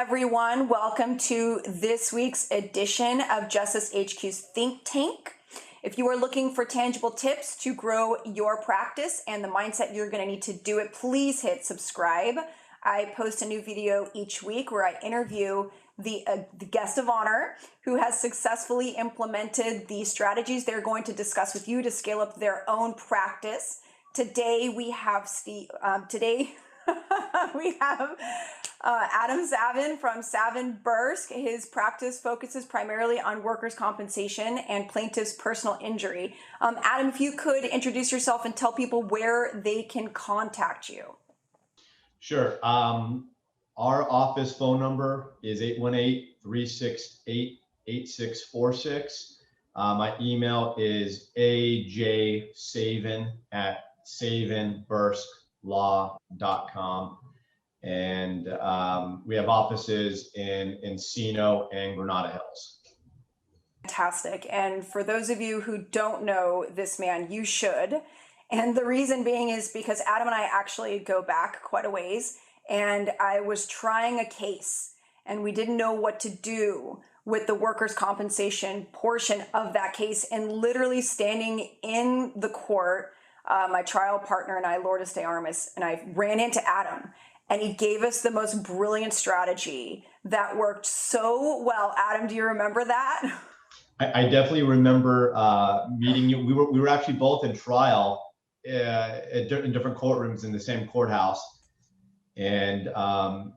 everyone. Welcome to this week's edition of Justice HQ's Think Tank. If you are looking for tangible tips to grow your practice and the mindset you're going to need to do it, please hit subscribe. I post a new video each week where I interview the guest of honor who has successfully implemented the strategies they're going to discuss with you to scale up their own practice. Today we have we have Adam Savin from Savin Bursk. His practice focuses primarily on workers' compensation and plaintiff's personal injury. Adam, if you could introduce yourself and tell people where they can contact you. Sure. Our office phone number is 818-368-8646. My email is ajsavin@savinburslaw.com. And we have offices in Encino and Granada Hills. Fantastic. And for those of you who don't know this man, you should. And the reason being is because Adam and I actually go back quite a ways, and I was trying a case and we didn't know what to do with the workers' compensation portion of that case, and literally standing in the court, my trial partner and I, Lourdes de Armas, and I ran into Adam. And he gave us the most brilliant strategy that worked so well. Adam, do you remember that? I definitely remember meeting you. We were actually both in trial in different courtrooms in the same courthouse. And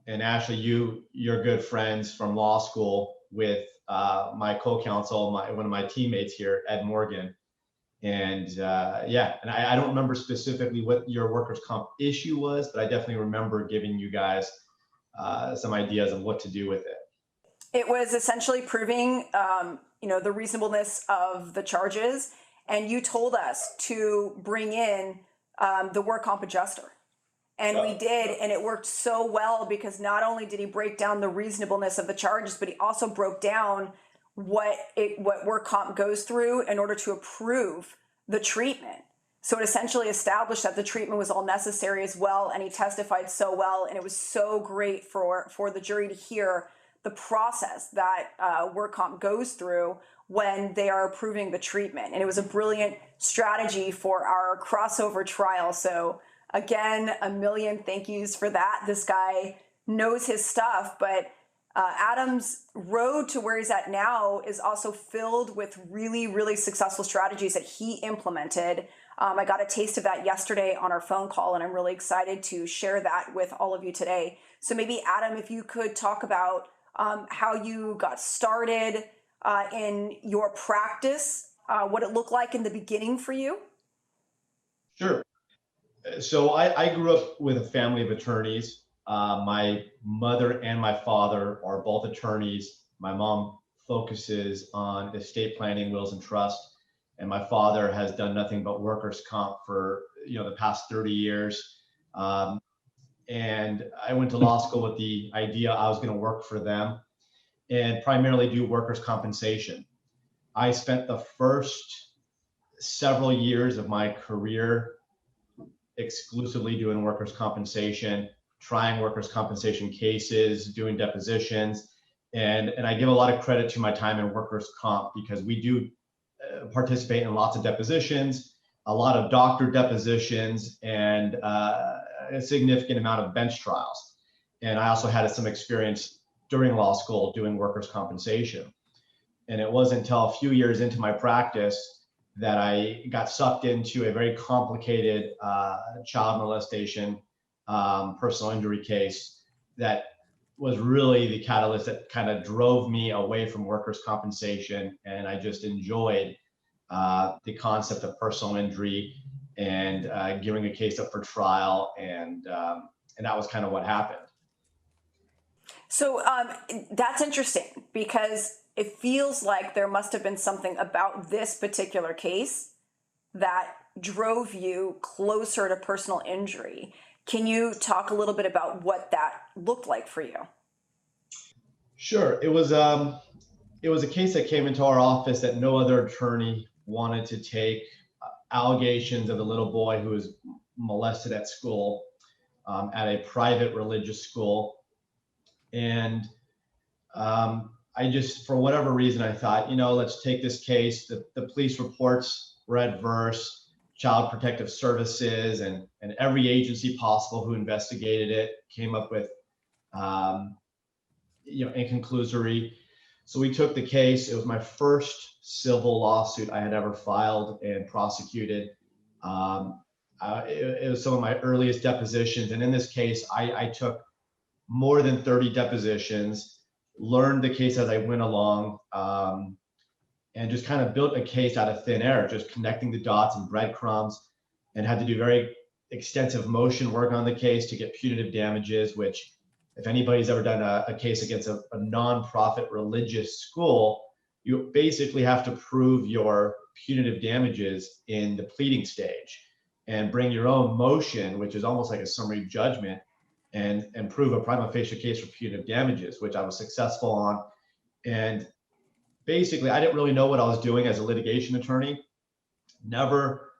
Ashley, you're good friends from law school with my co-counsel, one of my teammates here, Ed Morgan. And I don't remember specifically what your workers' comp issue was, but I definitely remember giving you guys some ideas of what to do with it. It was essentially proving, the reasonableness of the charges, and you told us to bring in the work comp adjuster, and we did, and it worked so well because not only did he break down the reasonableness of the charges, but he also broke down what work comp goes through in order to approve the treatment. So it essentially established that the treatment was all necessary as well, and he testified so well, and it was so great for the jury to hear the process that work comp goes through when they are approving the treatment. And it was a brilliant strategy for our crossover trial. So again, a million thank yous for that. This guy knows his stuff, but Adam's road to where he's at now is also filled with really, really successful strategies that he implemented. I got a taste of that yesterday on our phone call, and I'm really excited to share that with all of you today. So maybe, Adam, if you could talk about how you got started in your practice, what it looked like in the beginning for you. Sure. So I grew up with a family of attorneys. My mother and my father are both attorneys. My mom focuses on estate planning, wills, and trust, and my father has done nothing but workers' comp for the past 30 years. And I went to law school with the idea I was going to work for them and primarily do workers' compensation. I spent the first several years of my career exclusively doing workers' compensation, trying workers' compensation cases, doing depositions. And I give a lot of credit to my time in workers' comp because we do participate in lots of depositions, a lot of doctor depositions, and a significant amount of bench trials. And I also had some experience during law school doing workers' compensation. And it wasn't until a few years into my practice that I got sucked into a very complicated child molestation personal injury case that was really the catalyst that kind of drove me away from workers' compensation. And I just enjoyed the concept of personal injury and giving a case up for trial. And that was kind of what happened. So that's interesting because it feels like there must have been something about this particular case that drove you closer to personal injury. Can you talk a little bit about what that looked like for you? Sure. It was a case that came into our office that no other attorney wanted to take. Allegations of a little boy who was molested at school, at a private religious school. And I just, for whatever reason, I thought, let's take this case. The police reports were adverse. Child Protective Services and every agency possible who investigated it came up with, inconclusory. So we took the case. It was my first civil lawsuit I had ever filed and prosecuted. It was some of my earliest depositions. And in this case, I took more than 30 depositions, learned the case as I went along, and just kind of built a case out of thin air, just connecting the dots and breadcrumbs, and had to do very extensive motion work on the case to get punitive damages, which if anybody's ever done a case against a nonprofit religious school, you basically have to prove your punitive damages in the pleading stage and bring your own motion, which is almost like a summary judgment, and prove a prima facie case for punitive damages, which I was successful on. And basically, I didn't really know what I was doing as a litigation attorney. Never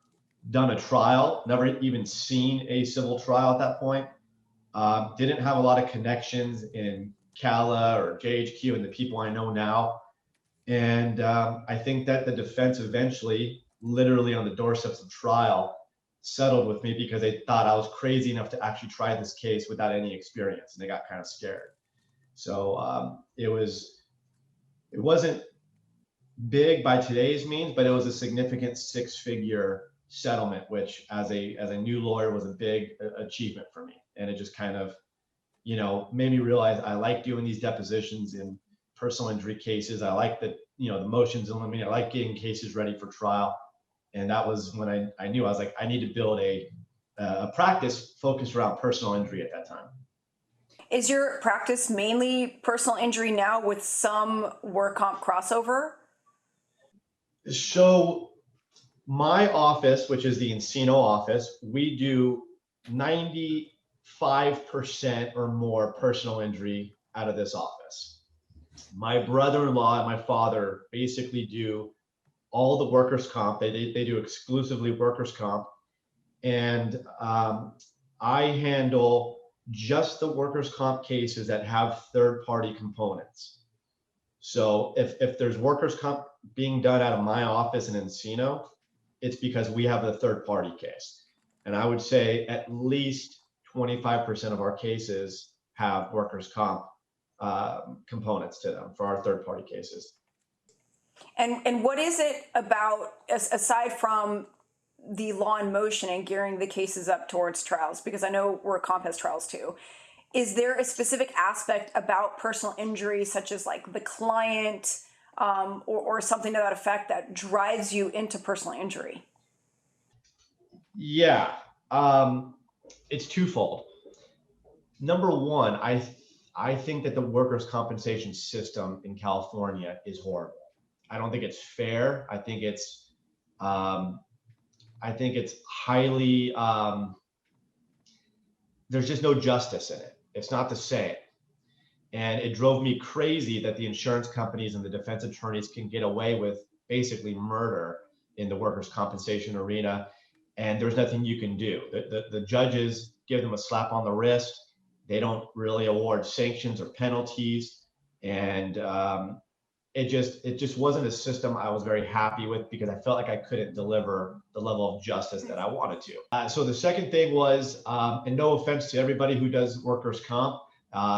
done a trial, never even seen a civil trial at that point. Didn't have a lot of connections in CALA or JHQ and the people I know now. And I think that the defense eventually, literally on the doorsteps of trial, settled with me because they thought I was crazy enough to actually try this case without any experience, and they got kind of scared. So it wasn't big by today's means, but it was a significant six-figure settlement, which as a new lawyer was a big achievement for me. And it just kind of, made me realize I like doing these depositions in personal injury cases. I like the motions in limine. I like getting cases ready for trial. And that was when I knew I was like, I need to build a practice focused around personal injury at that time. Is your practice mainly personal injury now with some work comp crossover? So my office, which is the Encino office, we do 95% or more personal injury out of this office. My brother-in-law and my father basically do all the workers' comp. They do exclusively workers' comp. And I handle just the workers' comp cases that have third-party components. So if there's workers' comp being done out of my office in Encino, it's because we have a third-party case. And I would say at least 25% of our cases have workers' comp components to them for our third-party cases. And what is it about, aside from the law in motion and gearing the cases up towards trials, because I know work comp has trials too, is there a specific aspect about personal injury, such as like the client or something to that effect, that drives you into personal injury? Yeah, it's twofold. Number one, I think that the workers' compensation system in California is horrible. I don't think it's fair. I think it's highly, there's just no justice in it. It's not the same. And it drove me crazy that the insurance companies and the defense attorneys can get away with basically murder in the workers' compensation arena, and there's nothing you can do. The judges give them a slap on the wrist. They don't really award sanctions or penalties. And it just wasn't a system I was very happy with, because I felt like I couldn't deliver the level of justice that I wanted to. So the second thing was, and no offense to everybody who does workers' comp,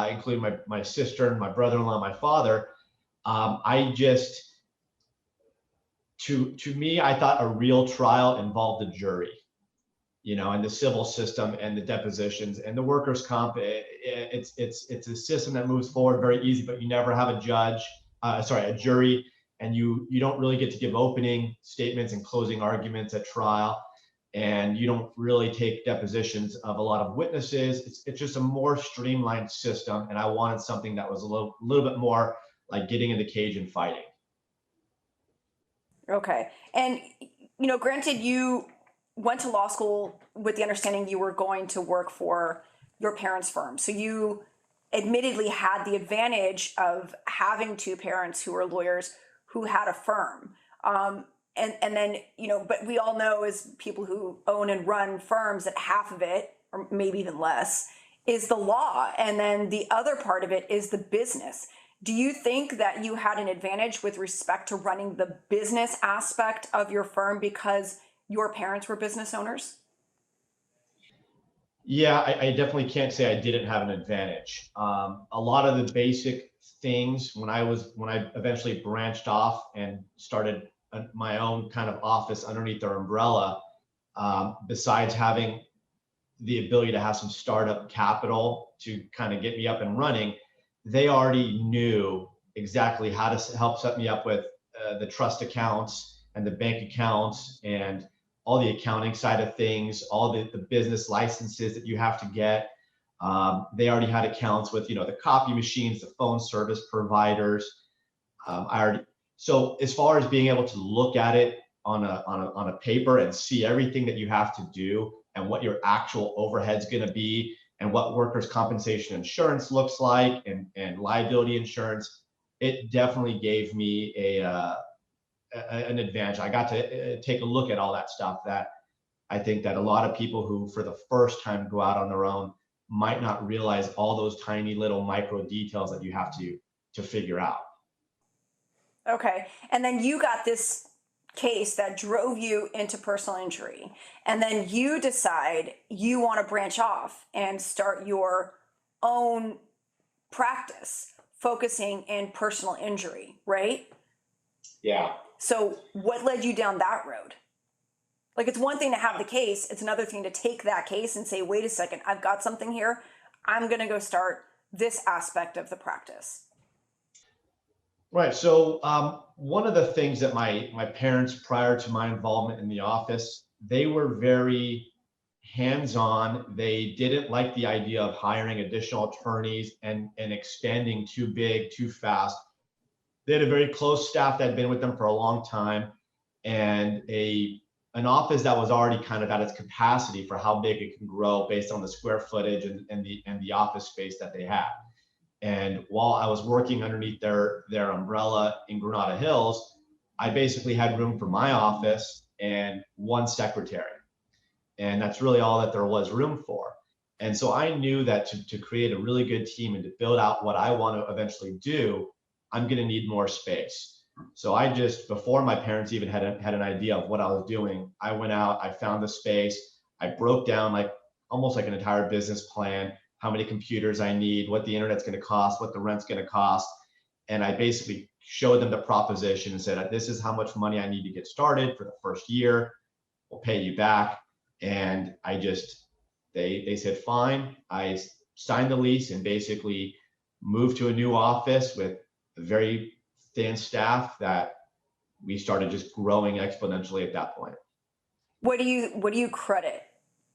including my sister and my brother-in-law, my father, to me, I thought a real trial involved a jury, and the civil system and the depositions, and the workers' comp. It's a system that moves forward very easy, but you never have a jury, and you don't really get to give opening statements and closing arguments at trial, and you don't really take depositions of a lot of witnesses. It's just a more streamlined system, and I wanted something that was a little bit more like getting in the cage and fighting. Okay. And, granted, you went to law school with the understanding you were going to work for your parents' firm. So you admittedly had the advantage of having two parents who were lawyers who had a firm. And then, but we all know, as people who own and run firms, that half of it, or maybe even less, is the law, and then the other part of it is the business. Do you think that you had an advantage with respect to running the business aspect of your firm because your parents were business owners? Yeah, I definitely can't say I didn't have an advantage. A lot of the basic things when I eventually branched off and started my own kind of office underneath their umbrella, besides having the ability to have some startup capital to kind of get me up and running, they already knew exactly how to help set me up with the trust accounts and the bank accounts and all the accounting side of things, all the business licenses that you have to get. They already had accounts with, the copy machines, the phone service providers. So as far as being able to look at it on a paper and see everything that you have to do and what your actual overhead's going to be and what workers' compensation insurance looks like and liability insurance, it definitely gave me an advantage. I got to take a look at all that stuff that I think that a lot of people who for the first time go out on their own might not realize all those tiny little micro details that you have to figure out. Okay. And then you got this case that drove you into personal injury. And then you decide you want to branch off and start your own practice focusing in personal injury, right? Yeah. So what led you down that road? Like, it's one thing to have the case, it's another thing to take that case and say, wait a second, I've got something here. I'm going to go start this aspect of the practice. Right. So one of the things that my parents, prior to my involvement in the office, they were very hands-on. They didn't like the idea of hiring additional attorneys and expanding too big, too fast. They had a very close staff that had been with them for a long time, and an office that was already kind of at its capacity for how big it can grow based on the square footage and the office space that they had. And while I was working underneath their umbrella in Granada Hills, I basically had room for my office and one secretary. And that's really all that there was room for. And so I knew that to create a really good team and to build out what I want to eventually do, I'm going to need more space. So I just, before my parents even had an idea of what I was doing, I went out, I found the space, I broke down almost like an entire business plan, how many computers I need, what the internet's going to cost, what the rent's going to cost. And I basically showed them the proposition and said, this is how much money I need to get started for the first year. We'll pay you back. And they said, fine. I signed the lease and basically moved to a new office with a very thin staff that we started just growing exponentially at that point. What do you credit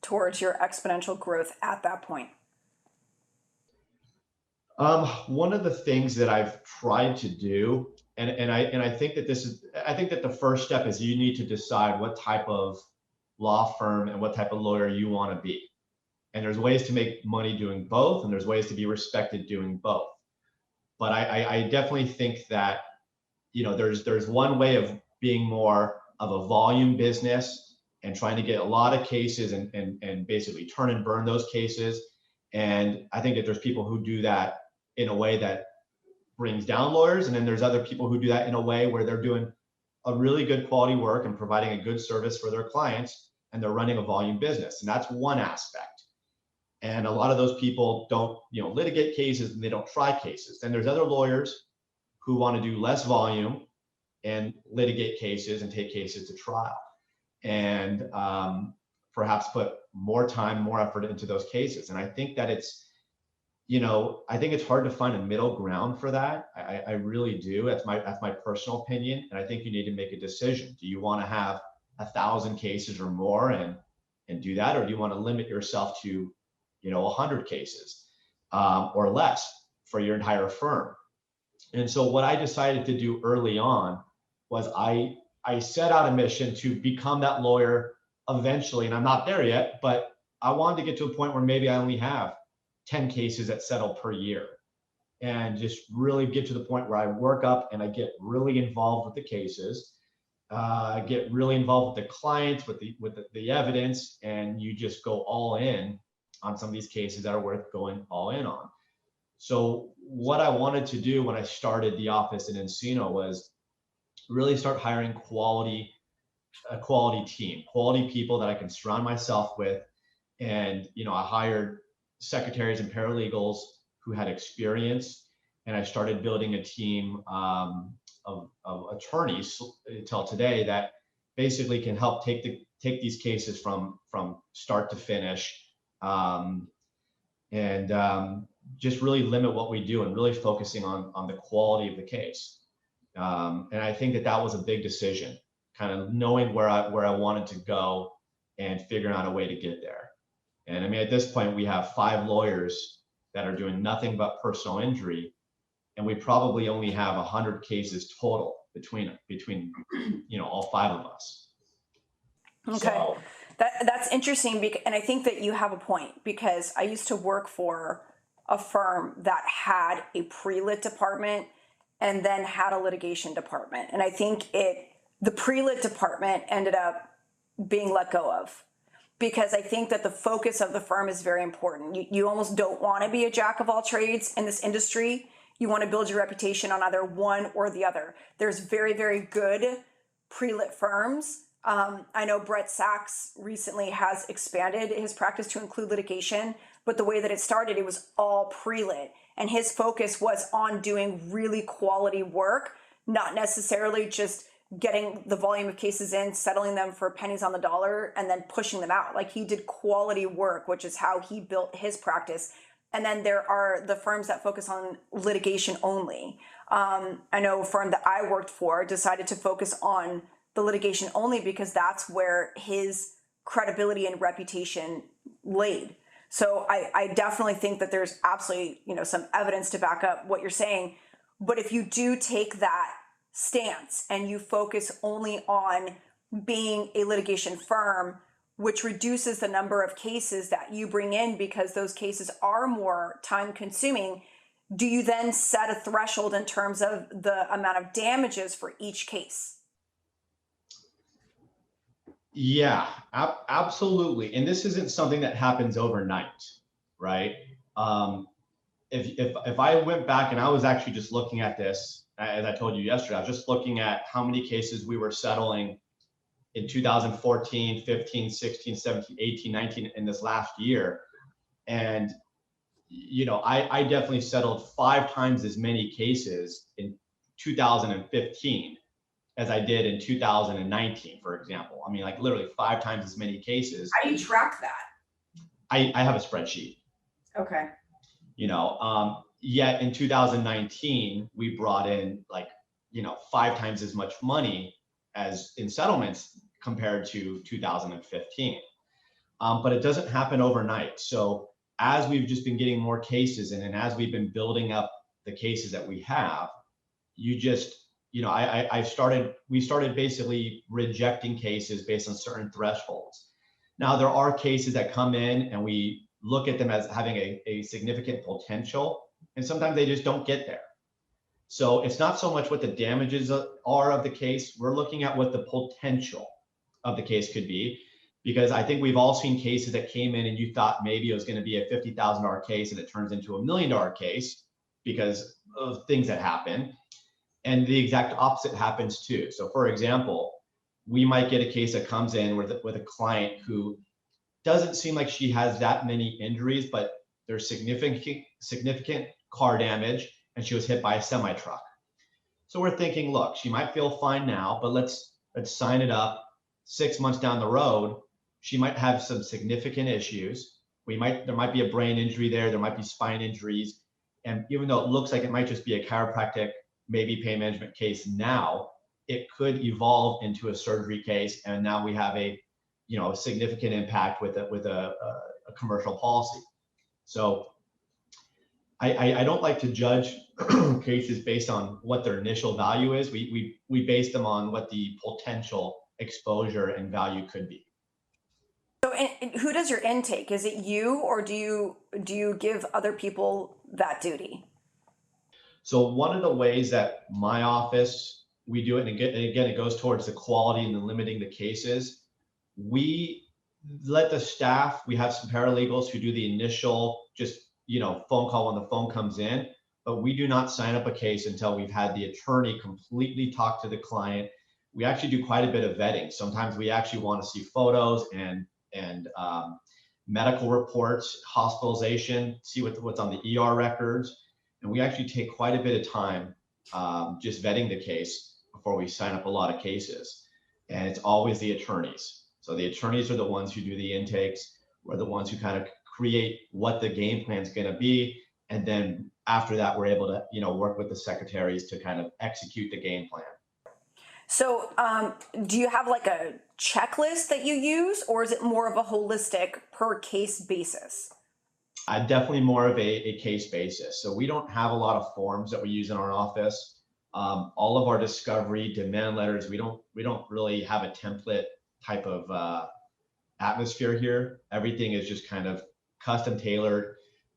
towards your exponential growth at that point? One of the things that I've tried to do, and I think that I think that the first step is you need to decide what type of law firm and what type of lawyer you want to be. And there's ways to make money doing both, and there's ways to be respected doing both. But I definitely think that, there's one way of being more of a volume business and trying to get a lot of cases and basically turn and burn those cases. And I think that there's people who do that in a way that brings down lawyers. And then there's other people who do that in a way where they're doing a really good quality work and providing a good service for their clients, and they're running a volume business. And that's one aspect. And a lot of those people don't, litigate cases, and they don't try cases. Then there's other lawyers who want to do less volume and litigate cases and take cases to trial, and perhaps put more time, more effort into those cases. And I think that I think it's hard to find a middle ground for that. I really do. That's my personal opinion. And I think you need to make a decision. Do you want to have 1,000 cases or more and do that? Or do you want to limit yourself to, 100 cases or less for your entire firm? And so what I decided to do early on was I set out a mission to become that lawyer eventually. And I'm not there yet, but I wanted to get to a point where maybe I only have 10 cases that settle per year, and just really get to the point where I work up and I get really involved with the cases, get really involved with the clients, with the evidence, and you just go all in some of these cases that are worth going all in on. So what I wanted to do when I started the office in Encino was really start hiring a quality team, quality people that I can surround myself with. And, I hired secretaries and paralegals who had experience, and I started building a team of attorneys until today that basically can help take these cases from start to finish, and just really limit what we do and really focusing on the quality of the case. And I think that was a big decision, kind of knowing where I wanted to go and figuring out a way to get there. And I mean, at this point, we have 5 lawyers that are doing nothing but personal injury, and we probably only have 100 cases total between all 5 of us. Okay. So, That's interesting, and I think that you have a point, because I used to work for a firm that had a pre-lit department and then had a litigation department. And I think the pre-lit department ended up being let go of, because I think that the focus of the firm is very important. You almost don't want to be a jack of all trades in this industry. You want to build your reputation on either one or the other. There's very, very good pre-lit firms. I know Brett Sachs recently has expanded his practice to include litigation, but the way that it started, it was all pre-lit. And his focus was on doing really quality work, not necessarily just getting the volume of cases in, settling them for pennies on the dollar, and then pushing them out. Like, he did quality work, which is how he built his practice. And then there are the firms that focus on litigation only. I know a firm that I worked for decided to focus on the litigation only because that's where his credibility and reputation laid. So I definitely think that there's absolutely, some evidence to back up what you're saying. But if you do take that stance and you focus only on being a litigation firm, which reduces the number of cases that you bring in because those cases are more time consuming, do you then set a threshold in terms of the amount of damages for each case? yeah, absolutely. And this isn't something that happens overnight, right? If I went back, and I was actually just looking at this, as I told you yesterday, I was just looking at how many cases we were settling in 2014, 15, 16, 17, 18, 19, in this last year. And, I definitely settled 5 times as many cases in 2015 as I did in 2019, for example. I mean, like, literally 5 times as many cases. How do you track that? I have a spreadsheet. Okay. Yet in 2019, we brought in 5 times as much money as in settlements compared to 2015. But it doesn't happen overnight. So as we've just been getting more cases in, and as we've been building up the cases that we have, we started basically rejecting cases based on certain thresholds. Now, there are cases that come in and we look at them as having a significant potential, and sometimes they just don't get there. So it's not so much what the damages are of the case. We're looking at what the potential of the case could be, because I think we've all seen cases that came in and you thought maybe it was going to be a $50,000 case and it turns into $1 million case because of things that happen. And the exact opposite happens too. So for example, we might get a case that comes in with a client who doesn't seem like she has that many injuries, but there's significant car damage and she was hit by a semi truck. So we're thinking, look, she might feel fine now, but let's sign it up. 6 months down the road, she might have some significant issues. There might be a brain injury there might be spine injuries. And even though it looks like it might just be a chiropractic, maybe pain management case now, it could evolve into a surgery case. And now we have a significant impact with a commercial policy. So I don't like to judge cases based on what their initial value is. We base them on what the potential exposure and value could be. So, and who does your intake? Is it you, or do you give other people that duty? So one of the ways that my office, we do it, and again, it goes towards the quality and the limiting the cases. We let the staff, we have some paralegals who do the initial just, phone call when the phone comes in, but we do not sign up a case until we've had the attorney completely talk to the client. We actually do quite a bit of vetting. Sometimes we actually want to see photos and medical reports, hospitalization, see what's on the ER records. And we actually take quite a bit of time just vetting the case before we sign up a lot of cases. And it's always the attorneys. So the attorneys are the ones who do the intakes. We're the ones who kind of create what the game plan is going to be. And then after that, we're able to, work with the secretaries to kind of execute the game plan. So, do you have like a checklist that you use, or is it more of a holistic per case basis? Definitely more of a case basis. So we don't have a lot of forms that we use in our office. All of our discovery demand letters, we don't really have a template type of atmosphere here. Everything is just kind of custom tailored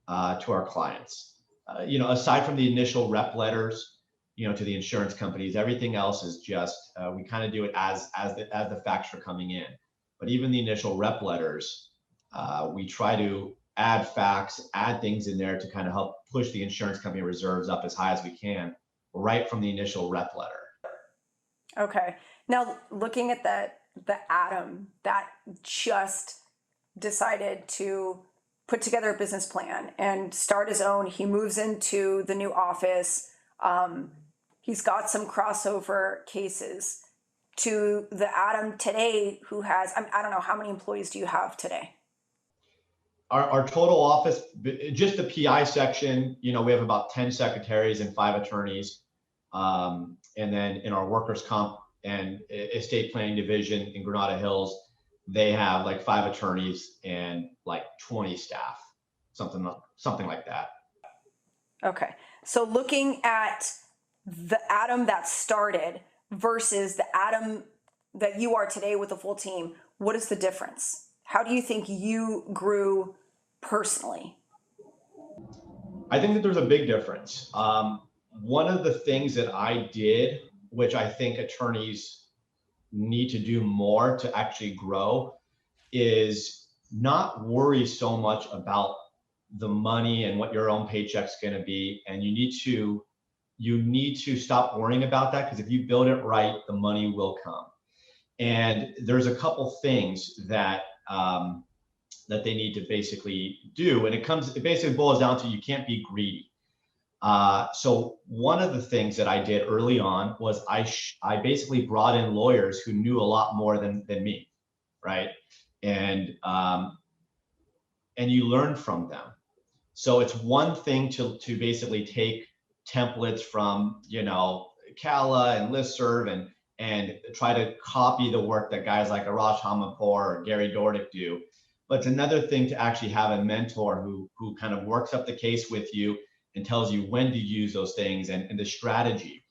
to our clients. Aside from the initial rep letters, to the insurance companies, everything else is just we kind of do it as the facts are coming in. But even the initial rep letters, we try to add facts, add things in there to kind of help push the insurance company reserves up as high as we can, right from the initial rep letter. Okay. Now, looking at the Adam that just decided to put together a business plan and start his own, he moves into the new office. He's got some crossover cases to the Adam today who has, I don't know, how many employees do you have today? Our total office, just the PI section, we have about 10 secretaries and 5 attorneys. And then in our workers' comp and estate planning division in Granada Hills, they have like 5 attorneys and like 20 staff, something like that. Okay. So looking at the Adam that started versus the Adam that you are today with a full team, what is the difference? How do you think you grew personally? I think that there's a big difference. One of the things that I did, which I think attorneys need to do more to actually grow, is not worry so much about the money and what your own paycheck's going to be. And you need to stop worrying about that, because if you build it right, the money will come. And there's a couple things that that they need to basically do, and it basically boils down to you can't be greedy. So one of the things that I did early on was I basically brought in lawyers who knew a lot more than me, right? And you learn from them. So it's one thing to basically take templates from Cala and Listserv and try to copy the work that guys like Arash Hamapour or Gary Dordick do. But it's another thing to actually have a mentor who kind of works up the case with you and tells you when to use those things and the strategy.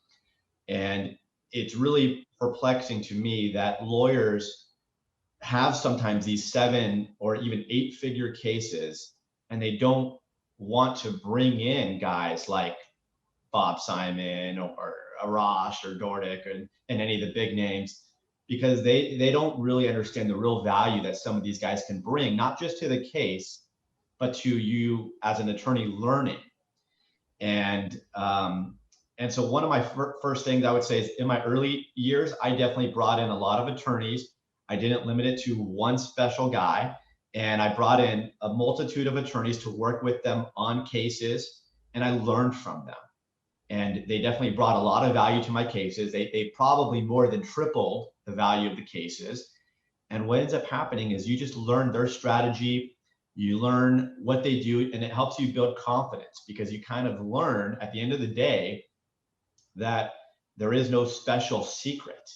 And it's really perplexing to me that lawyers have sometimes these 7 or even 8-figure cases, and they don't want to bring in guys like Bob Simon or Arash or Dordick and any of the big names, because they don't really understand the real value that some of these guys can bring, not just to the case, but to you as an attorney learning. And so one of my first things I would say is, in my early years, I definitely brought in a lot of attorneys. I didn't limit it to one special guy. And I brought in a multitude of attorneys to work with them on cases, and I learned from them. And they definitely brought a lot of value to my cases. They probably more than tripled the value of the cases. And what ends up happening is you just learn their strategy, you learn what they do, and it helps you build confidence, because you kind of learn at the end of the day that there is no special secret.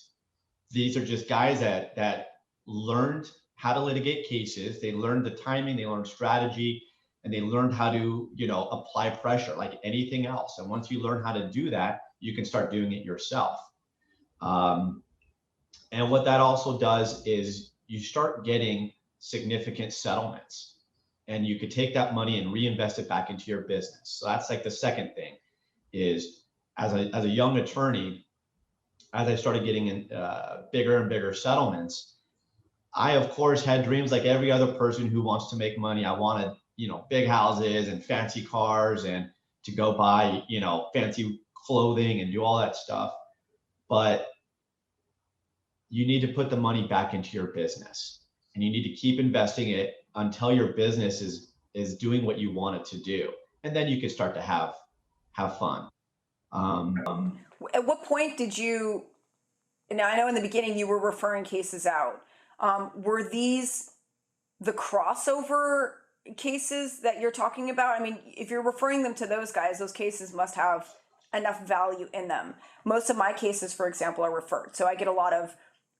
These are just guys that learned how to litigate cases. They learned the timing, they learned strategy, and they learned how to, apply pressure like anything else. And once you learn how to do that, you can start doing it yourself. And what that also does is you start getting significant settlements, and you could take that money and reinvest it back into your business. So that's like the second thing is, as a young attorney, as I started getting in bigger and bigger settlements, I, of course, had dreams like every other person who wants to make money. I wanted, big houses and fancy cars and to go buy, fancy clothing and do all that stuff. But you need to put the money back into your business, and you need to keep investing it until your business is doing what you want it to do. And then you can start to have fun. At what point did you, now I know in the beginning you were referring cases out. Were these the crossover cases that you're talking about? I mean, if you're referring them to those guys, those cases must have enough value in them. Most of my cases, for example, are referred. So I get a lot of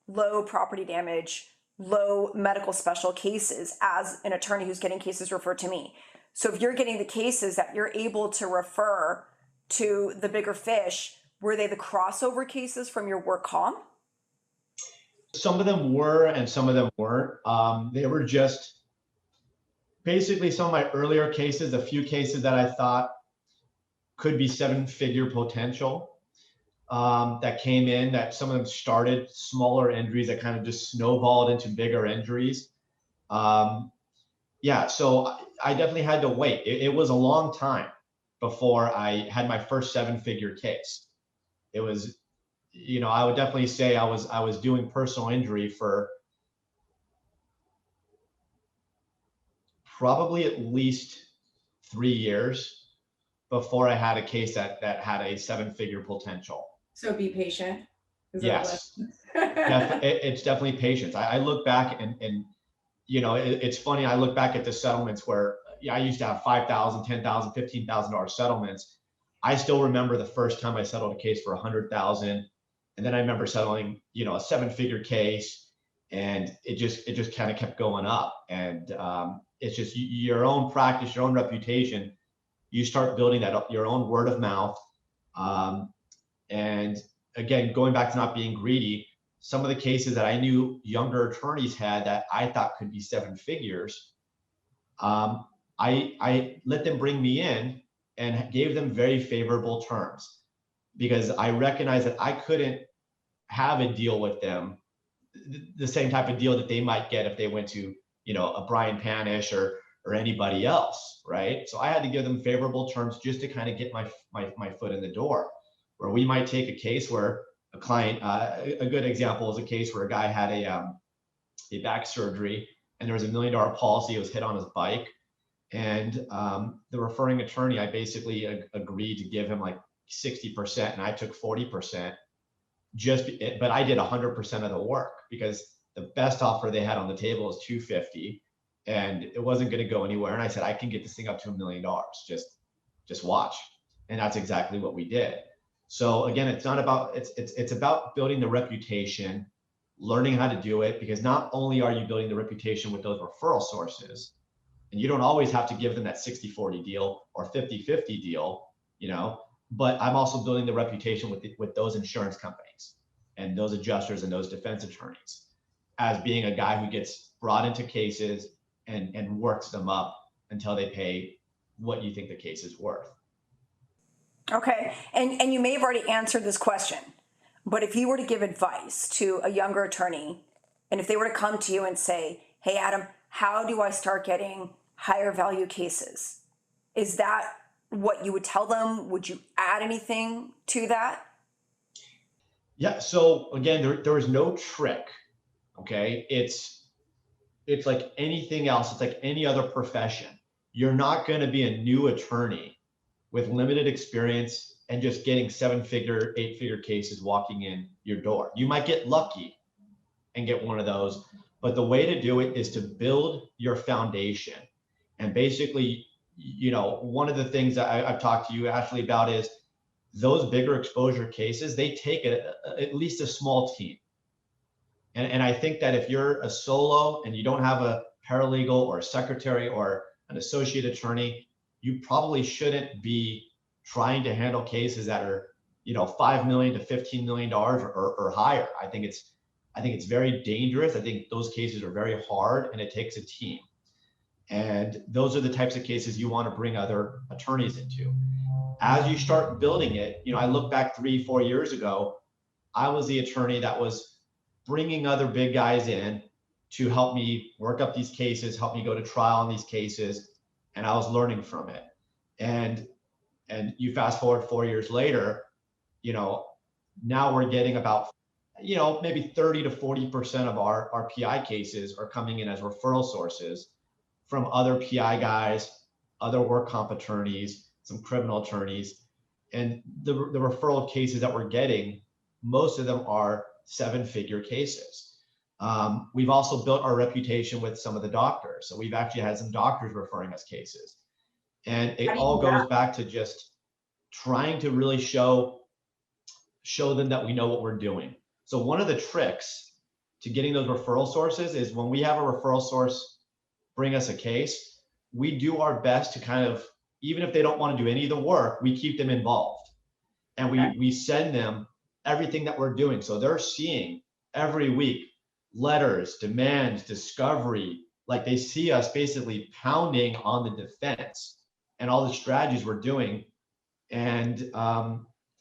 low property damage, low medical special cases as an attorney who's getting cases referred to me. So if you're getting the cases that you're able to refer to the bigger fish, were they the crossover cases from your work comp? Some of them were, and some of them weren't. They were just basically some of my earlier cases, a few cases that I thought could be 7-figure potential, that came in, that some of them started smaller injuries that kind of just snowballed into bigger injuries. Yeah, so I definitely had to wait. It was a long time before I had my first 7-figure case. It was, I would definitely say I was doing personal injury for probably at least 3 years before I had a case that had a 7-figure potential. So be patient. Yes, it's definitely patience. I look back and it's funny. I look back at the settlements where I used to have $5,000, $10,000, $15,000 settlements. I still remember the first time I settled a case for $100,000, and then I remember settling, a 7-figure case, and it just kind of kept going up. And it's just your own practice, your own reputation. You start building that up, your own word of mouth. And again, going back to not being greedy, some of the cases that I knew younger attorneys had that I thought could be 7 figures, I let them bring me in and gave them very favorable terms, because I recognized that I couldn't have a deal with them, the same type of deal that they might get if they went to, a Brian Panish or anybody else, right? So I had to give them favorable terms just to kind of get my foot in the door. Where we might take a case where a client, a good example is a case where a guy had a back surgery, and there was $1 million policy. It was hit on his bike, and the referring attorney, I basically agreed to give him like 60%, and I took 40%. But I did 100% of the work, because the best offer they had on the table is $250, and it wasn't going to go anywhere. And I said, I can get this thing up to $1 million. Just watch. And that's exactly what we did. So again, it's not about, it's about building the reputation, learning how to do it, because not only are you building the reputation with those referral sources, and you don't always have to give them that 60-40 deal or 50-50 deal, but I'm also building the reputation with those insurance companies and those adjusters and those defense attorneys as being a guy who gets brought into cases and works them up until they pay what you think the case is worth. Okay, and you may have already answered this question, but if you were to give advice to a younger attorney, and if they were to come to you and say, hey, Adam, how do I start getting higher value cases? Is that what you would tell them? Would you add anything to that? Yeah, so again, there is no trick, okay? It's like anything else. It's like any other profession. You're not going to be a new attorney with limited experience and just getting 7-figure, 8-figure cases walking in your door. You might get lucky and get one of those, but the way to do it is to build your foundation. And basically, one of the things that I've talked to you, Ashley, about is those bigger exposure cases, they take at least a small team. And I think that if you're a solo and you don't have a paralegal or a secretary or an associate attorney, you probably shouldn't be trying to handle cases that are, $5 million to $15 million or higher. I think it's very dangerous. I think those cases are very hard, and it takes a team. And those are the types of cases you want to bring other attorneys into. As you start building it, I look back 3-4 years ago, I was the attorney that was bringing other big guys in, to help me work up these cases, help me go to trial on these cases, and I was learning from it. And you fast forward 4 years later, you know, now we're getting about, you know, maybe 30 to 40% of our PI cases are coming in as referral sources from other PI guys, other work comp attorneys, some criminal attorneys. And the referral cases that we're getting, most of them are 7-figure cases. We've also built our reputation with some of the doctors. So we've actually had some doctors referring us cases. And it all goes back to just trying to really show them that we know what we're doing. So one of the tricks to getting those referral sources is when we have a referral source bring us a case, we do our best to kind of, even if they don't want to do any of the work, we keep them involved. And we send them everything that we're doing. So they're seeing every week letters, demands, discovery, like they see us basically pounding on the defense and all the strategies we're doing. And,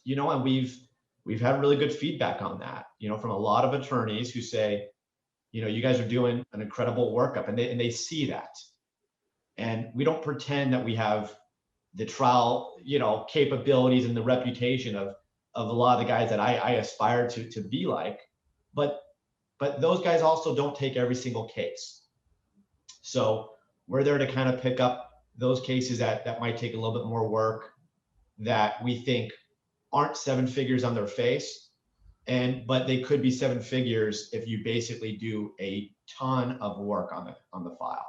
you know, and we've had really good feedback on that, you know, from a lot of attorneys who say, you know, you guys are doing an incredible workup, and they see that. And we don't pretend that we have the trial, you know, capabilities and the reputation of a lot of the guys that I aspire to be like, but those guys also don't take every single case. So we're there to kind of pick up those cases that might take a little bit more work, that we think aren't 7 figures on their face, but they could be 7 figures if you basically do a ton of work on the file.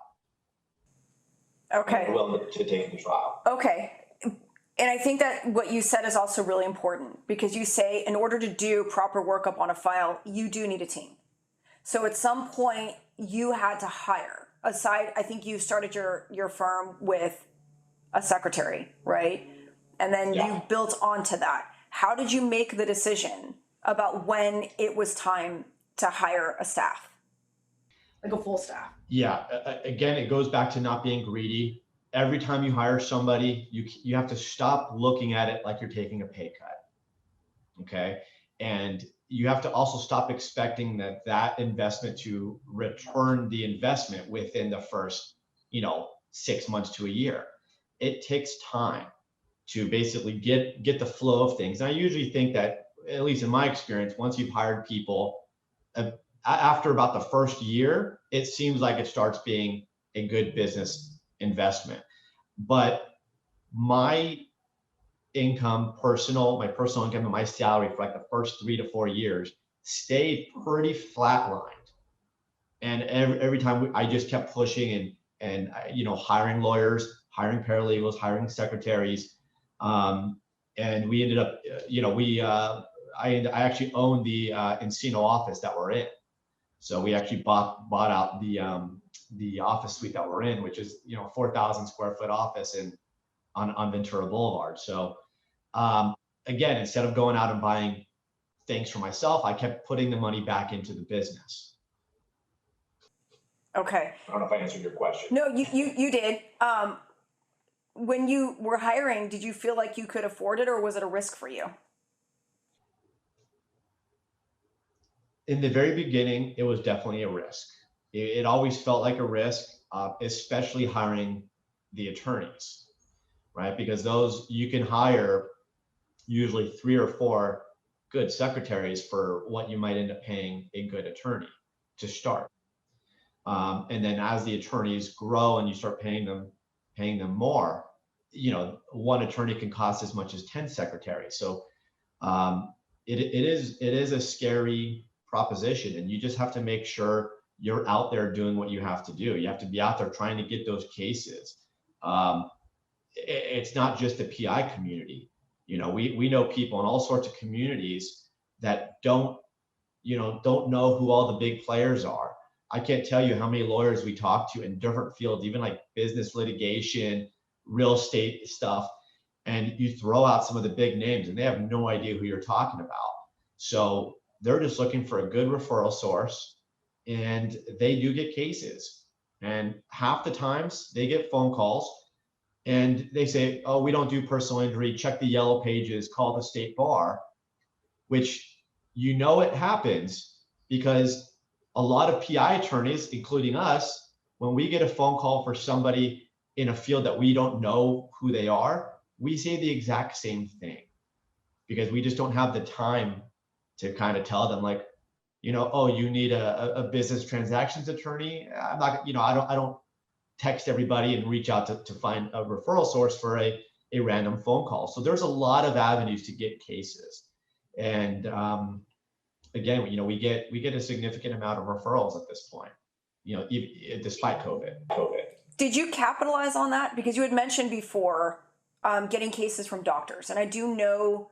Okay. Willing to take the trial. Okay. And I think that what you said is also really important, because you say in order to do proper workup on a file, you do need a team. So at some point you had to hire, aside, I think you started your firm with a secretary, right? And then you built onto that. How did you make the decision about when it was time to hire a staff, like a full staff? Yeah, again, it goes back to not being greedy. Every time you hire somebody, you have to stop looking at it like you're taking a pay cut, okay? And you have to also stop expecting that investment to return the investment within the first, you know, 6 months to a year. It takes time to basically get the flow of things. And I usually think that, at least in my experience, once you've hired people, after about the first year, it seems like it starts being a good business investment. But my personal income and my salary for like the first 3 to 4 years stayed pretty flatlined. And every time I just kept pushing and you know, hiring lawyers, hiring paralegals, hiring secretaries. And we ended up, you know, I actually owned the Encino office that we're in. So we actually bought out the office suite that we're in, which is, you know, 4,000 square foot office on Ventura Boulevard. So again, instead of going out and buying things for myself, I kept putting the money back into the business. Okay. I don't know if I answered your question. No, you did. When you were hiring, did you feel like you could afford it, or was it a risk for you? In the very beginning, it was definitely a risk. It always felt like a risk, especially hiring the attorneys, right? Because those, you can hire usually 3 or 4 good secretaries for what you might end up paying a good attorney to start. And then as the attorneys grow and you start paying them more, you know, one attorney can cost as much as 10 secretaries. So it is a scary proposition, and you just have to make sure you're out there doing what you have to do. You have to be out there trying to get those cases. It's not just the PI community. You know, we know people in all sorts of communities that don't know who all the big players are. I can't tell you how many lawyers we talk to in different fields, even like business litigation, real estate stuff, and you throw out some of the big names and they have no idea who you're talking about. So they're just looking for a good referral source, and they do get cases. And half the times they get phone calls and they say, oh, we don't do personal injury, check the yellow pages, call the state bar, which, you know, it happens because a lot of PI attorneys, including us, when we get a phone call for somebody in a field that we don't know who they are, we say the exact same thing, because we just don't have the time to kind of tell them, like, oh, you need a business transactions attorney. I'm not, I don't text everybody and reach out to find a referral source for a random phone call. So there's a lot of avenues to get cases. And again, we get a significant amount of referrals at this point, even, despite COVID. Did you capitalize on that? Because you had mentioned before getting cases from doctors. And I do know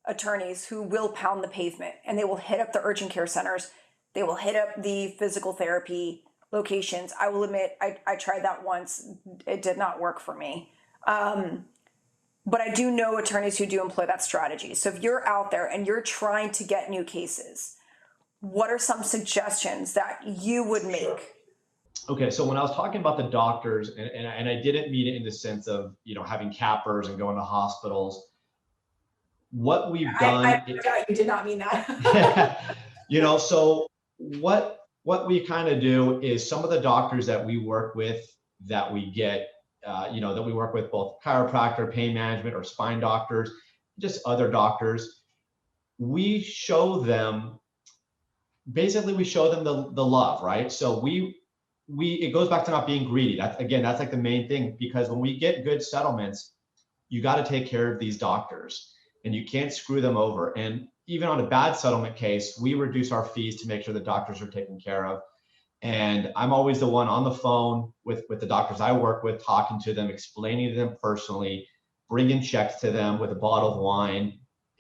attorneys who will pound the pavement and they will hit up the urgent care centers. They will hit up the physical therapy locations. I will admit, I tried that once. It did not work for me. But I do know attorneys who do employ that strategy. So if you're out there and you're trying to get new cases, what are some suggestions that you would make? Sure. Okay, so when I was talking about the doctors, and I didn't mean it in the sense of, having cappers and going to hospitals, what we've done. I forgot you did not mean that. So what we kind of do is some of the doctors that we work with, that we get, that we work with, both chiropractor, pain management, or spine doctors, just other doctors, we show them, basically we show them the love, right? So it goes back to not being greedy. That's like the main thing, because when we get good settlements, you got to take care of these doctors and you can't screw them over. And even on a bad settlement case, we reduce our fees to make sure the doctors are taken care of. And I'm always the one on the phone with the doctors I work with, talking to them, explaining to them personally, bringing checks to them with a bottle of wine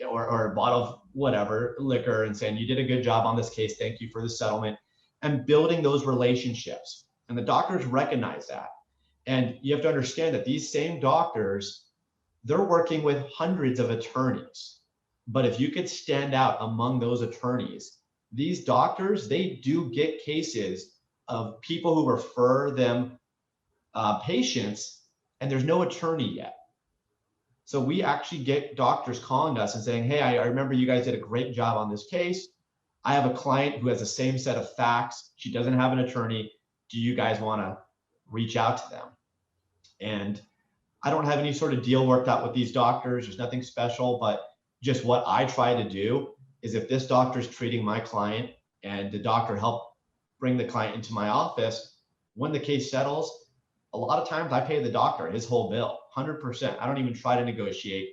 or a bottle of whatever, liquor, and saying, you did a good job on this case. Thank you for the settlement, and building those relationships. And the doctors recognize that. And you have to understand that these same doctors, they're working with hundreds of attorneys. But if you could stand out among those attorneys, these doctors, they do get cases of people who refer them patients, and there's no attorney yet. So we actually get doctors calling us and saying, hey, I remember you guys did a great job on this case. I have a client who has the same set of facts. She doesn't have an attorney. Do you guys want to reach out to them? And I don't have any sort of deal worked out with these doctors. There's nothing special, but just what I try to do is, if this doctor is treating my client and the doctor helped bring the client into my office, when the case settles, a lot of times I pay the doctor his whole bill, 100%. I don't even try to negotiate.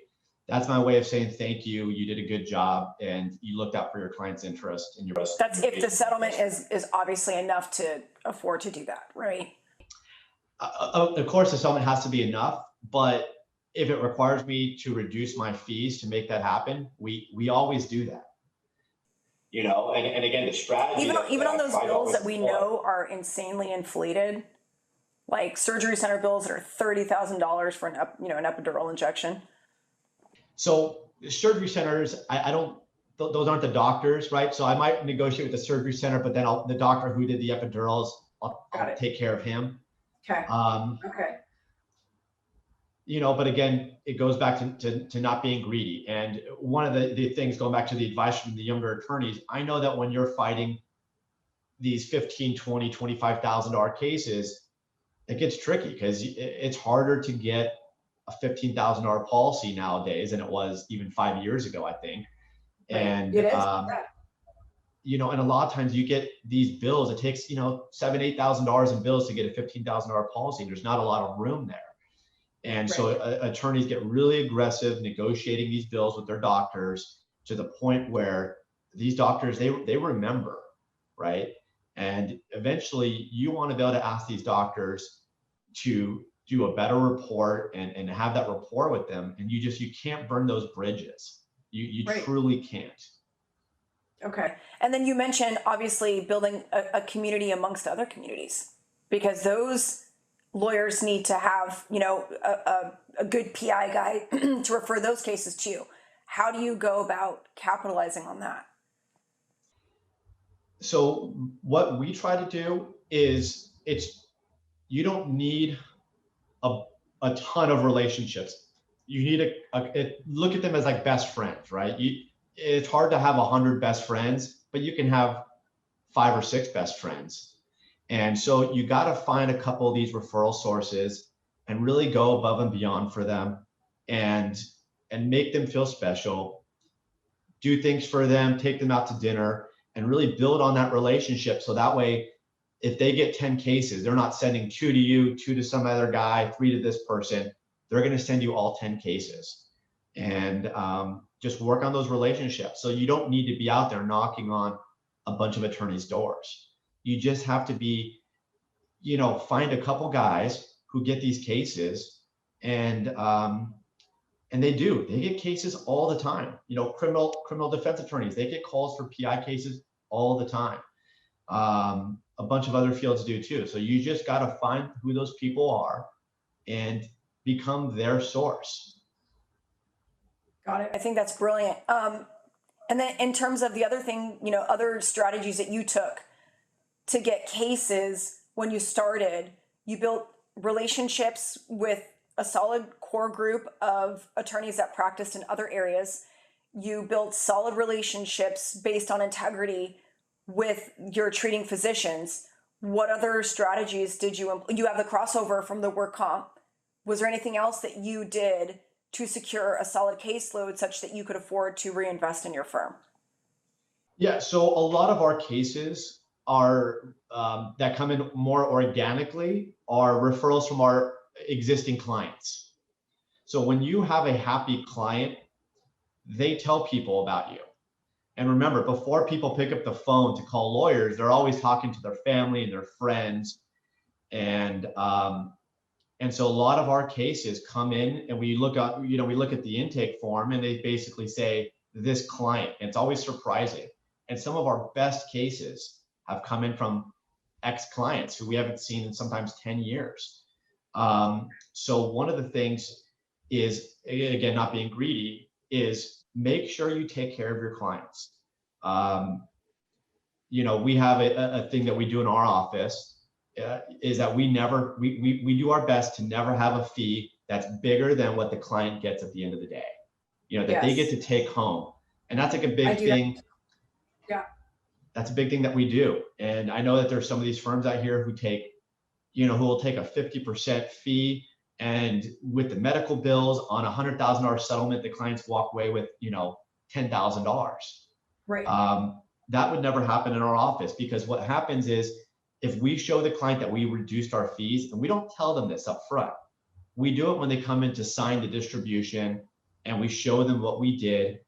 That's my way of saying thank you. You did a good job, and you looked out for your client's interest. And that's if the settlement is obviously enough to afford to do that, right? Of course, the settlement has to be enough, but if it requires me to reduce my fees to make that happen, we always do that. And again, the strategy. Even on those bills that we know are insanely inflated, like surgery center bills that are $30,000 for an epidural injection. So surgery centers, I don't, those aren't the doctors, right? So I might negotiate with the surgery center, but then the doctor who did the epidurals, I'll take care of him. Okay. Okay. But again, it goes back to not being greedy. And one of the things, going back to the advice from the younger attorneys, I know that when you're fighting these $15,000, $20,000, $25,000 cases, it gets tricky, because it's harder to get a $15,000 policy nowadays than it was even 5 years ago, I think. Right. And it is. And a lot of times you get these bills. It takes $7,000, $8,000 in bills to get a $15,000 policy. There's not a lot of room there. And so attorneys get really aggressive negotiating these bills with their doctors, to the point where these doctors, they remember, right? And eventually you want to be able to ask these doctors to do a better report and have that rapport with them. And you can't burn those bridges. You truly can't. Okay. And then you mentioned, obviously, building a community amongst other communities, because those lawyers need to have, a good PI guy to refer those cases to you. How do you go about capitalizing on that? So what we try to do is, you don't need a ton of relationships. You need look at them as like best friends, right? It's hard to have 100 best friends, but you can have 5 or 6 best friends. And so you got to find a couple of these referral sources and really go above and beyond for them, and make them feel special, do things for them, take them out to dinner, and really build on that relationship. So that way, if they get 10 cases, they're not sending 2 to you, 2 to some other guy, 3 to this person. They're going to send you all 10 cases. And just work on those relationships. So you don't need to be out there knocking on a bunch of attorneys' doors. You just have to be, find a couple guys who get these cases, and they get cases all the time. Criminal defense attorneys, they get calls for PI cases all the time. A bunch of other fields do too. So you just got to find who those people are and become their source. Got it. I think that's brilliant. And then in terms of the other thing, other strategies that you took to get cases when you started, you built relationships with a solid core group of attorneys that practiced in other areas. You built solid relationships based on integrity with your treating physicians. What other strategies did you have the crossover from the work comp? Was there anything else that you did to secure a solid caseload such that you could afford to reinvest in your firm? Yeah, so a lot of our cases are that come in more organically are referrals from our existing clients. So when you have a happy client, they tell people about you. And remember, before people pick up the phone to call lawyers, they're always talking to their family and their friends. And so a lot of our cases come in, and we look at the intake form, and they basically say this client. And it's always surprising. And some of our best cases have come in from ex-clients who we haven't seen in sometimes 10 years. So one of the things is, again, not being greedy, is make sure you take care of your clients. We have a thing that we do in our office, is that we do our best to never have a fee that's bigger than what the client gets at the end of the day, that they get to take home. And that's like a big thing. Yeah. That's a big thing that we do. And I know that there's some of these firms out here who will take a 50% fee, and with the medical bills on a $100,000 settlement, the clients walk away with, $10,000. Right. That would never happen in our office, because what happens is, if we show the client that we reduced our fees, and we don't tell them this up front, we do it when they come in to sign the distribution, and we show them what we did,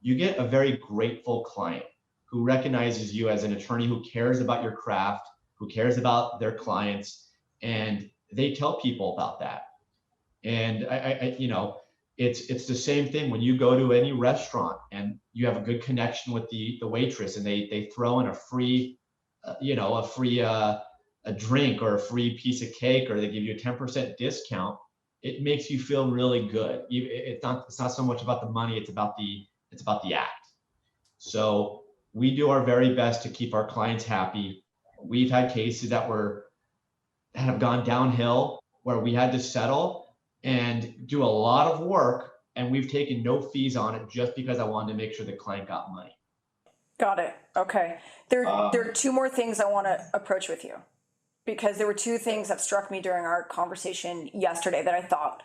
you get a very grateful client who recognizes you as an attorney who cares about your craft, who cares about their clients, and they tell people about that. And it's the same thing when you go to any restaurant and you have a good connection with the waitress, and they throw in a free a drink or a free piece of cake, or they give you a 10% discount. It makes you feel really good. It's not so much about the money, it's about the act. So we do our very best to keep our clients happy. We've had cases that have gone downhill, where we had to settle and do a lot of work, and we've taken no fees on it just because I wanted to make sure the client got money. Got it. Okay. There are 2 more things I want to approach with you, because there were 2 things that struck me during our conversation yesterday that I thought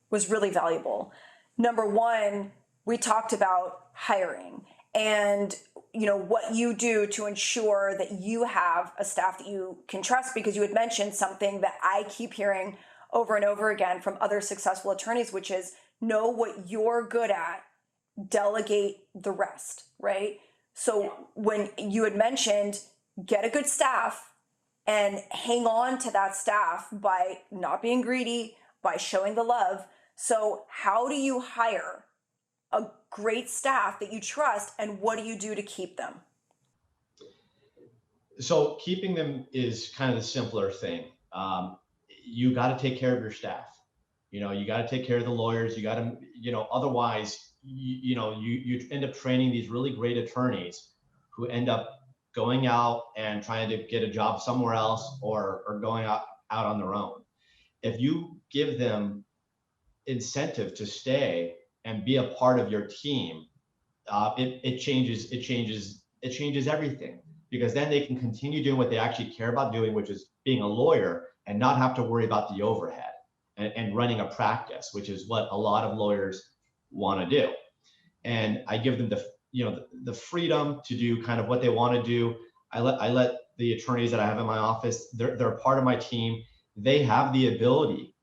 was really valuable. Number 1, we talked about hiring and what you do to ensure that you have a staff that you can trust, because you had mentioned something that I keep hearing over and over again from other successful attorneys, which is know what you're good at, delegate the rest, right? So when you had mentioned get a good staff and hang on to that staff by not being greedy, by showing the love. So how do you hire a great staff that you trust, and what do you do to keep them? So keeping them is kind of the simpler thing. You got to take care of your staff. You got to take care of the lawyers. You got to, otherwise, you end up training these really great attorneys who end up going out and trying to get a job somewhere else, or going out on their own. If you give them incentive to stay and be a part of your team, it changes everything. because then they can continue doing what they actually care about doing, which is being a lawyer, and not have to worry about the overhead and running a practice, which is what a lot of lawyers want to do. And I give them the freedom to do kind of what they want to do. I let the attorneys that I have in my office, they're part of my team. They have the ability,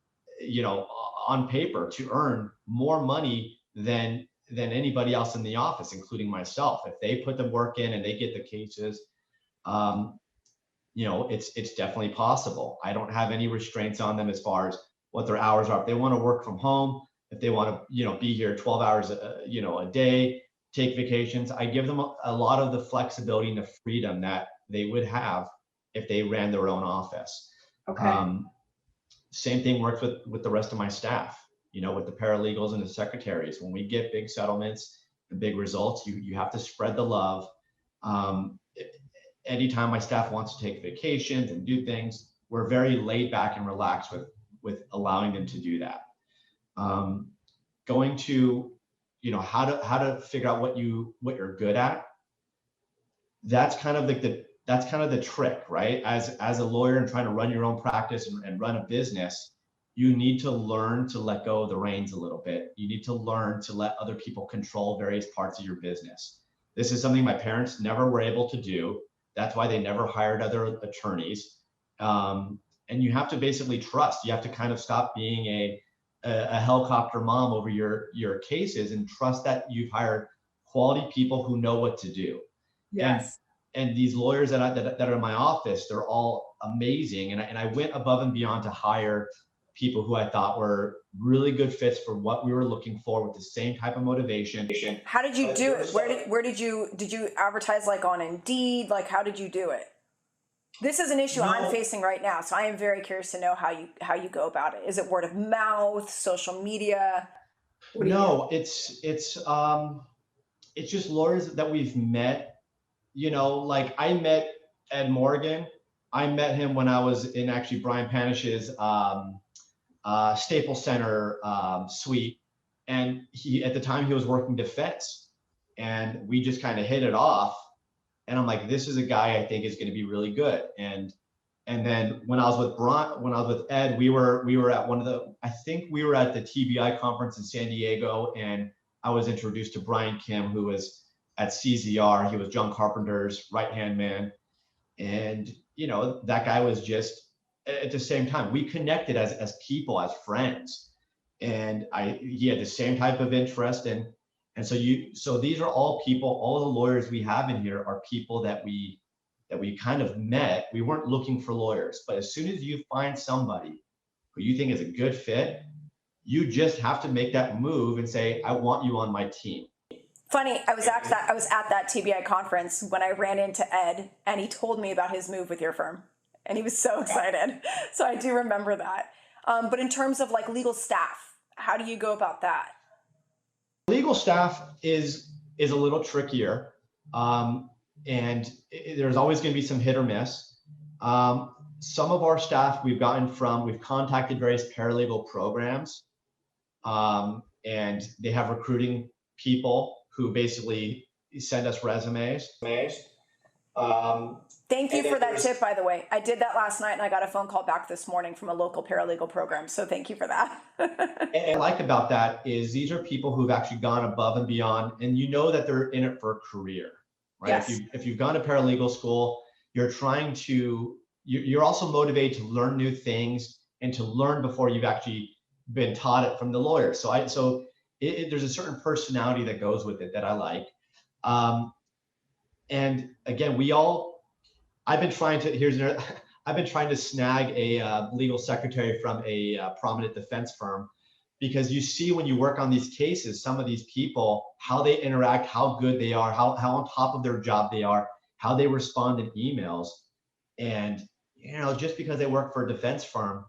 on paper, to earn more money than anybody else in the office, including myself. If they put the work in and they get the cases, it's definitely possible. I don't have any restraints on them as far as what their hours are. If they want to work from home, if they want to, be here 12 hours, a day, take vacations, I give them a lot of the flexibility and the freedom that they would have if they ran their own office. Okay. Same thing works with the rest of my staff, with the paralegals and the secretaries. When we get big settlements and big results, you have to spread the love. Anytime my staff wants to take vacations and do things, we're very laid back and relaxed with allowing them to do that. Going to, how to figure out what you're good at. That's kind of the trick, right? As a lawyer and trying to run your own practice and run a business, you need to learn to let go of the reins a little bit. You need to learn to let other people control various parts of your business. This is something my parents never were able to do. That's why they never hired other attorneys. And you have to basically trust. You have to kind of stop being a helicopter mom over your cases and trust that you've hired quality people who know what to do. Yes. And these lawyers that are in my office, they're all amazing. And I went above and beyond to hire people who I thought were really good fits for what we were looking for, with the same type of motivation. How did you do it? Where did you advertise, like on Indeed? Like, how did you do it? This is an issue I'm facing right now, so I am very curious to know how you go about it. Is it word of mouth, social media? No, it's just lawyers that we've met. Like I met Ed Morgan. I met him when I was in actually Brian Panish's Staples Center suite, and at the time he was working defense, and we just kind of hit it off. And I'm like, this is a guy I think is going to be really good. And then when I was with Ed, we were at I think we were at the TBI conference in San Diego, and I was introduced to Brian Kim, who was at CZR. He was John Carpenter's right-hand man. And, that guy was just, at the same time, we connected as people, as friends. And he had the same type of interest. And so these are all people, all the lawyers we have in here are people that we kind of met. We weren't looking for lawyers, but as soon as you find somebody who you think is a good fit, you just have to make that move and say, I want you on my team. Funny, I was at that TBI conference when I ran into Ed, and he told me about his move with your firm, and he was so excited. So I do remember that. But in terms of like legal staff, how do you go about that? Legal staff is a little trickier, and there's always going to be some hit or miss. Some of our staff we've contacted various paralegal programs, and they have recruiting people who basically send us resumes. Thank you for that tip, by the way. I did that last night, and I got a phone call back this morning from a local paralegal program. So thank you for that. And what I like about that is these are people who've actually gone above and beyond, and that they're in it for a career, right? Yes. If you've gone to paralegal school, you're also motivated to learn new things and to learn before you've actually been taught it from the lawyer. So there's a certain personality that goes with it that I like. And again, I've been trying to snag a legal secretary from a prominent defense firm, because you see when you work on these cases, some of these people, how they interact, how good they are, how on top of their job they are, how they respond in emails. And, just because they work for a defense firm,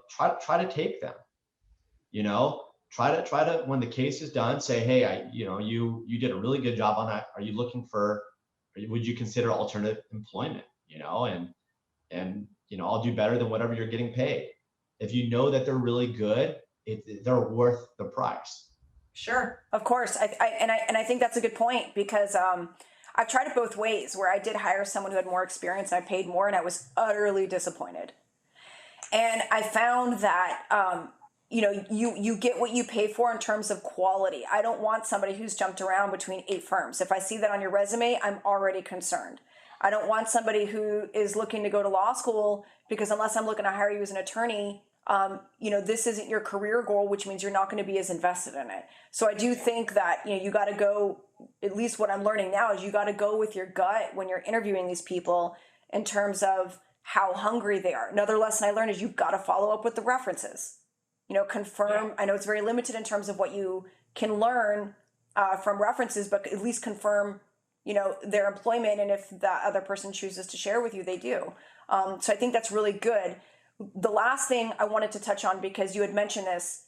try to take them, try to, when the case is done, say, hey, you did a really good job on that. Would you consider alternative employment, and I'll do better than whatever you're getting paid. If you know that they're really good, they're worth the price. Sure, of course. I think that's a good point, because I've tried it both ways, where I did hire someone who had more experience and I paid more, and I was utterly disappointed. And I found that, you get what you pay for in terms of quality. I don't want somebody who's jumped around between 8 firms. If I see that on your resume, I'm already concerned. I don't want somebody who is looking to go to law school, because unless I'm looking to hire you as an attorney, this isn't your career goal, which means you're not going to be as invested in it. So I do think that, you got to go, at least what I'm learning now is you got to go with your gut when you're interviewing these people in terms of how hungry they are. Another lesson I learned is you've got to follow up with the references. Confirm. I know it's very limited in terms of what you can learn from references, but at least confirm, their employment. And if that other person chooses to share with you, they do. So I think that's really good. The last thing I wanted to touch on, because you had mentioned this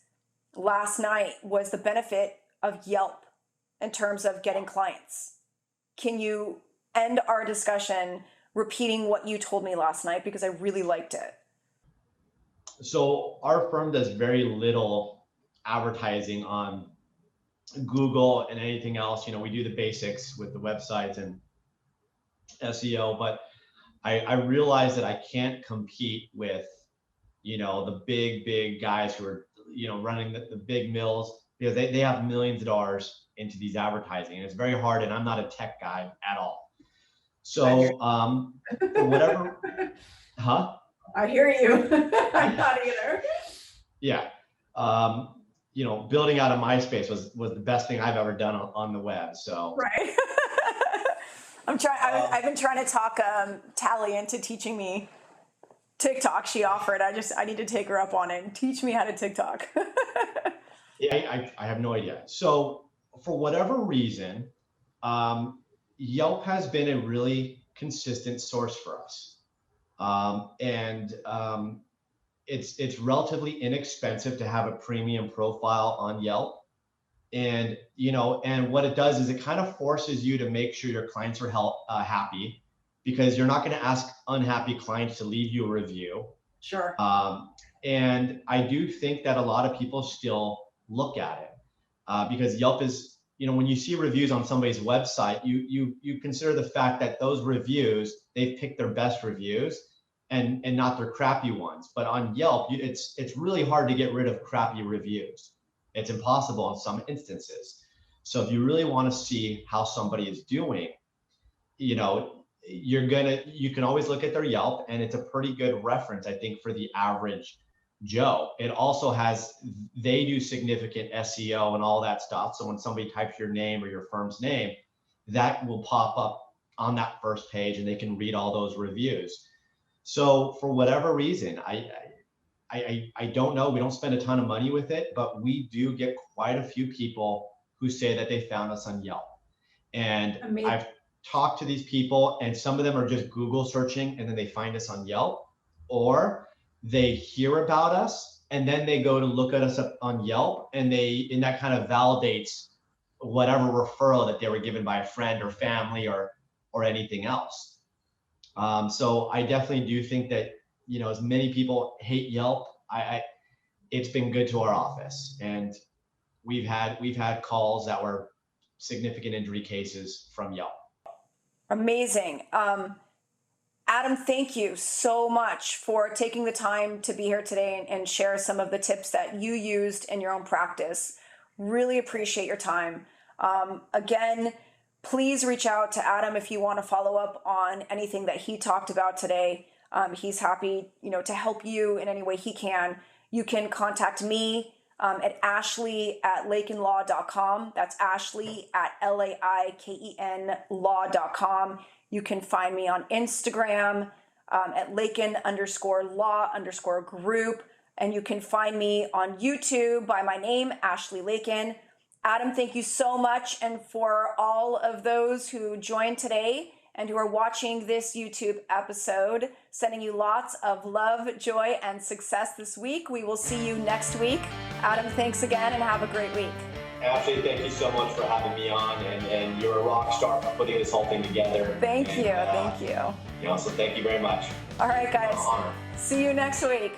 last night, was the benefit of Yelp in terms of getting clients. Can you end our discussion repeating what you told me last night, because I really liked it? So our firm does very little advertising on Google and anything else. We do the basics with the websites and SEO, but I realize that I can't compete with, the big guys who are, running the big mills, because they have millions of dollars into these advertising, and it's very hard. And I'm not a tech guy at all. So, for whatever, huh? I hear you. I'm not either. Yeah. Building out a MySpace was the best thing I've ever done on the web. So right. I've been trying to talk Tally into teaching me TikTok. She offered. I need to take her up on it and teach me how to TikTok. Yeah, I have no idea. So for whatever reason, Yelp has been a really consistent source for us. It's relatively inexpensive to have a premium profile on Yelp. And what it does is it kind of forces you to make sure your clients are happy, because you're not going to ask unhappy clients to leave you a review. Sure. And I do think that a lot of people still look at it, because Yelp is, when you see reviews on somebody's website, you consider the fact that those reviews, they've picked their best reviews and not their crappy ones. But on Yelp, it's really hard to get rid of crappy reviews. It's impossible in some instances. So if you really want to see how somebody is doing, you can always look at their Yelp, and it's a pretty good reference, I think, for the average Joe. It also they do significant SEO and all that stuff. So when somebody types your name or your firm's name, that will pop up on that first page, and they can read all those reviews. So for whatever reason, I don't know. We don't spend a ton of money with it, but we do get quite a few people who say that they found us on Yelp. And Amazing. I've talked to these people, and some of them are just Google searching and then they find us on Yelp, or they hear about us and then they go to look at us up on Yelp, and that kind of validates whatever referral that they were given by a friend or family or anything else. So I definitely do think that, as many people hate Yelp, it's been good to our office, and we've had calls that were significant injury cases from Yelp. Amazing. Adam, thank you so much for taking the time to be here today and share some of the tips that you used in your own practice. Really appreciate your time. Again, please reach out to Adam if you want to follow up on anything that he talked about today. He's happy, to help you in any way he can. You can contact me at ashley@lakenlaw.com. That's ashley@LAIKEN law.com. You can find me on Instagram at Laken_law_group. And you can find me on YouTube by my name, Ashley Laken. Adam, thank you so much. And for all of those who joined today and who are watching this YouTube episode, sending you lots of love, joy, and success this week. We will see you next week. Adam, thanks again and have a great week. Ashley, thank you so much for having me on, and you're a rock star for putting this whole thing together. Thank you. So thank you very much. All right, guys. See you next week.